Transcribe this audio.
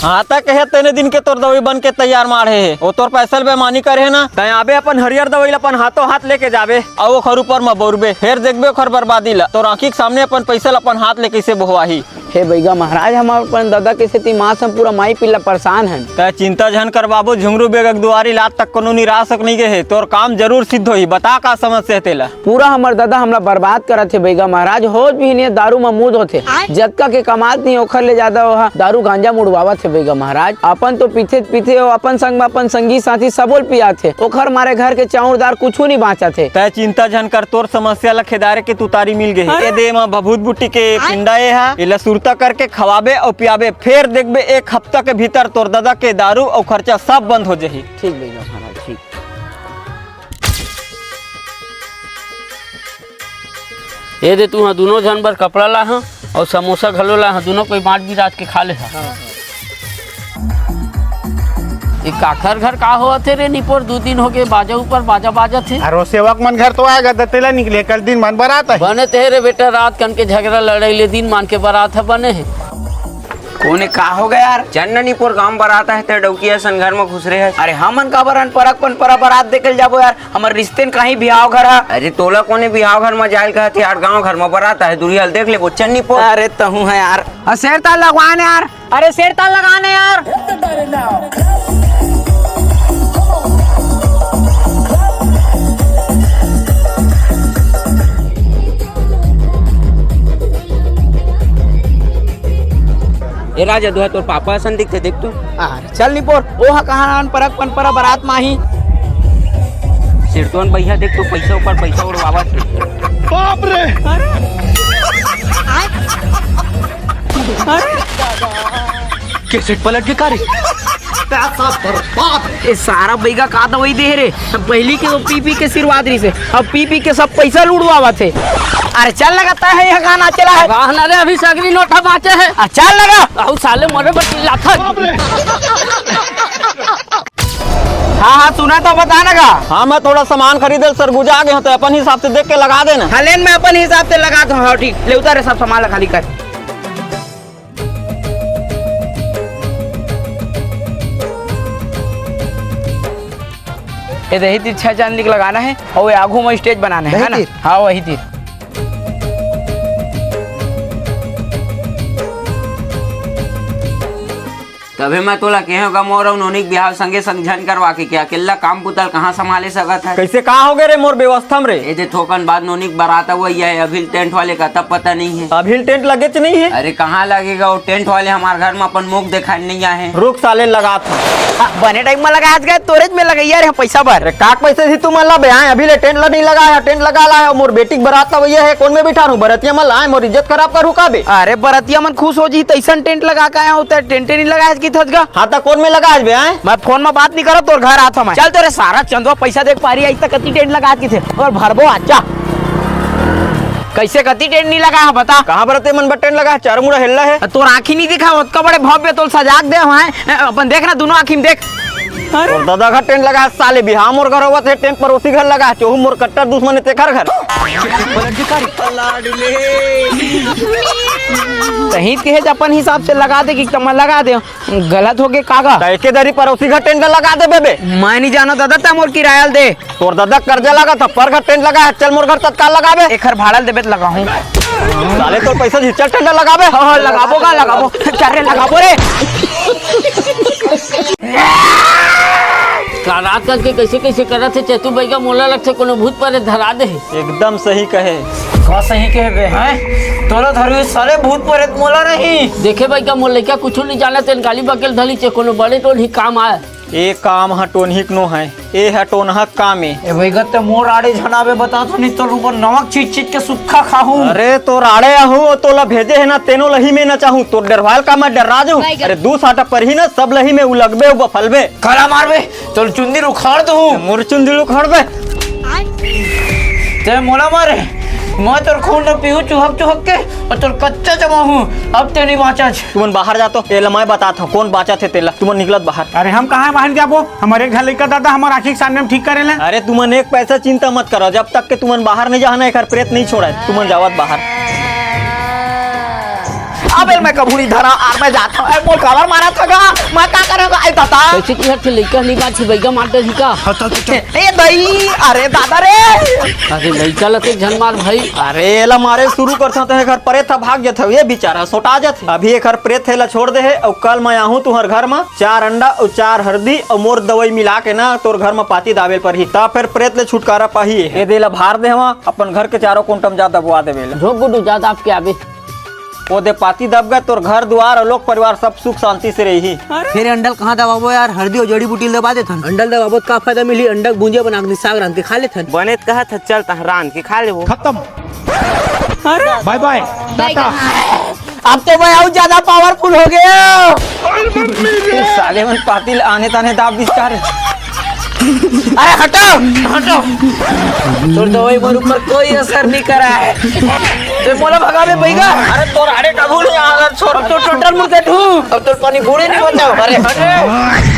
हाँ तक है तेने दिन के तोर दवाई बन के तैयार मारे है वो तोर पैसा बेमानी करे है ना तय आबे अपन हरियर दवाई अपन हाथों हाथ लेके जाबे और ओखर ऊपर में बोरबे फिर देखबे ओखर बर्बादी ला तोर आँखी के सामने अपन पैसा अपन हाथ ले कैसे बोहवाही। हे भैया महाराज हम अपन दादा के सेती माँ से पूरा माई पिल्ला परेशान है। तय चिंता जन कर बाबू झुंगरू बेगक दुआरी लात तक कोनो निराशक नहीं गए है तोर काम जरूर सिद्ध होई। बता का समस्या तेला। पूरा हमार दादा हमरा बर्बाद करत है भैया महाराज होज भी नहीं दारू महमूद होते जतका के कमात नहीं ओखर ले ज्यादा वहाँ दारू गांजा मुड़वावत है भैया महाराज। अपन तो पीछे पीछे अपन संग में अपन संगी साथी सबोल पिया थे ओखर मारे घर के चाउरदार कुछ नहीं बाँचा थे। तय चिंता जन कर तोर समस्या ला खेदारे के तुतारी मिल गई दे में भभूत बुट्टी के पिंडा है सुरता करके खवाबे और पियाबे फिर देखबे एक हफ्ता के भीतर तोर दादा के दारू और खर्चा सब बंद हो जाही। ठीक भैया महाराज ठीक। ये दे तू हाँ दोनों जानवर कपड़ा ला हाँ और समोसा घलो ला हाँ दोनों कोई बांट भी रात के खा ले हाँ। एक काखर घर का हुआ थे रे निपोर 2 दिन हो गए बाजा ऊपर बाजा थे। अरे सेवक मन घर तो आएगा दतेला निकले कल दिन मन बारात है बने थे रे बेटा रात कन के झगड़ा लड़ाई दिन मान के बारात है बने है। कोने का हो गया यार चन्ननीपुर गांव बारात है ते डौकिया सन घर में घुस रहे है। अरे हमन का बरन परक पन परा बारात देखल जाबो यार हमर रिश्ते कहीं बिहाव घर है। अरे तोला कोने बिहाव घर में जायल कहते यार गांव घर में बारात है दुरियाल देख ले वो चन्नीपुर। अरे तहू है यार शेर ताल लगवाने यार अरे शेर ताल लगाने यार। ए राजा दुआ तोर पापा सन दिखते देख तू चल निपोर ओहा कहां परक पन परा बारात माही सिरतोन भैया देख तू पैसा ऊपर पैसा उड़वावा थे। बाप रे कैसे पलट के कारे ए सारा बैगा का दवाई दे रे पहली के तो पी के सिरवाद रही से अब पी के सब पैसा लुड़वावा थे। अरे चल लगाता है यह गाना चला है गाना रे अभी सगरी नोटा बाँचे है चल लगा और साले मरे बच्चे लाथा। हाँ सुना तो बता ना का। हाँ मैं थोड़ा सामान खरीदे सरगुजा आ गए तो अपन हिसाब से देख के लगा देना। हलेन में अपन हिसाब से लगा तो हाँ ठीक ले उतारे सब सामान खाली कर। ये दही तीर 6 चांदी लगाना है और ये आगू में स्टेज बनाना है ना। हाँ वही तीर तभी मैं तोला कहे होगा मोर और नोनिक बिहाव संगे संगझन करवा के क्या अकेला काम पुतल कहाँ संभाले सकत है। कैसे कहाँ हो गए रे मोर व्यवस्था में रे। ये दे थोकन बाद नोनिक बारात हुआ है अभी टेंट वाले का तब पता नहीं है। अभी टेंट लगे नहीं है। अरे कहाँ लगेगा वो टेंट वाले हमारे घर में अपन मुख दिखाने नहीं आए। रुक साले लगा था बने टाइम में लगा गए तोरेज में लगाइया रे पैसा भर। काक पैसे थी तुम लब आए अभी ले टेंट नहीं लगाया टेंट लगा ला है मोर बेटी बरात भैया है कौन में बिठा रू बरतिया में लाए मोर इज्जत खराब करू का बे। अरे बरतिया मन खुश हो जी तैसन टेंट लगा के आया होता है टेंट नहीं लगाया की थजगा। हाँ तो कौन में लगा आज बे आए मैं फोन में बात नहीं करो तोर घर आता मैं चल तोरे सारा चंदवा पैसा देख पा रही है कति टेंट लगा की थे और भरबो अच्छा कैसे कति टेंट नहीं लगा है बता। कहाँ बरते मन टेंट लगा चार मुड़ा हिल्ला है तोर आँखी नहीं दिखा उतना बड़े भव्य तो सजाक दे वहाँ अपन देख ना दोनों आँखी में देख। और दादा घर टेंट लगा साले बिहार मोर घर हुआ थे टेंट पड़ोसी घर लगा चोहू मोर कट्टर दुश्मन ते घर कहीं के अपन हिसाब से लगा दे कि तम लगा दे गलत हो गए कागा के दरी पड़ोसी घर टेंट लगा दे बेबे। मैं नहीं जानो दादा तम मोर किराया दे तोर दादा कर्जा लगा था पर घर टेंट लगा है चल मोर घर तत्काल लगाबे एक घर भाड़ा देबे लगाऊं साले तो पैसा झिचल टेंट लगाबे। हाँ लगाबो का लगाबो चारे लगाबो रे रात करके कैसे कैसे करा थे चतु बैगा मोला लगते कोनो भूत पर धरा दे। एकदम सही कहे का सही कह गए हैं तोरा धरवे सारे भूत पर मोला नहीं देखे बैगा मोल लइका कुछ नहीं जाना तेन गाली बकेल धली चे कोनो बड़े तो ही काम आए ए काम हटोनहिक नो है ए हटोनहक काम ए भईगत ते मोर आड़े झनावे बता तो नहीं तो ऊपर नमक छीट छीट के सुखा खाहूं। अरे तो राड़े आहू तो ला भेजे है ना तेनो लही में ना चाहूं तो डरवाल का मैं डर राजू। अरे 2 साटा पर ही ना सब लही में उलगबे उ बफलबे खड़ा मारबे तो चुंदी उखाड़ दू मोर चुंदी उखाड़बे ते मोला मारे मैं तोर खून न पीहू चुहक चुहक के और तोर कच्चा जमा हूँ अब ते नहीं बाँचा तुमन बाहर जातो तेला मैं बताता हूँ कौन बाचा थे तेला तुमन निकलत बाहर। अरे हम कहाँ बाहर जाबो हमारे घर लेकर दादा हमारे आँखी के सामने हम ठीक करे ले। अरे तुमन एक पैसा चिंता मत करो जब तक के तुमन बाहर नहीं जाना एक प्रेत नहीं छोड़ा तुमन जावत बाहर। अबे मैं कबूली धरा और मैं जाता हूँ मोर कवर मारा था मैं क्या करेगा आई दादा कैसे तुहर थे लइका नहीं बात से बैगा मारते थी का ए दई अरे दादा रे अरे लइका लते झन मार भाई अरे एला मारे शुरू करता तो घर परे था भाग जाता ये बेचारा सोटा जाते अभी एक हर प्रेत ला छोड़ दे है और कल मैं आहूँ तुहर घर में 4 अंडा और 4 हल्दी और मोर दवाई मिला के ना तोर घर में पाती दावेल पर ही ता फिर प्रेत ले छुटकारा पाही ए देला भार दे वहाँ अपन घर के चारों कुंटम जा दबवा दे बेला रोक गुडू जात आपके आवे वो दे पाती दब गए तोर घर द्वार और लोग परिवार सब सुख शांति से रही फिर अंडल कहाँ दबाबो यार हल्दी और जड़ी बूटी दबा देथन अंडल दबाबो का फायदा मिली अंडक भुंजिया बना के साग रांध के खा लेथन बने कहा था चल तहरान के खा ले वो खत्म बाय बाय टाटा अब तो मैं और ज्यादा पावरफुल हो गया साले मन पाती आने ताने दाब बिस्तार अरे हटो हटो तो दवाई मोर ऊपर कोई असर नहीं करा है तो मोला भगा में बैगा अरे तोर आड़े कबूल नहीं आ छोड़ तो टोटल मुर्गे ढू अब तो पानी बूढ़े नहीं बचाओ अरे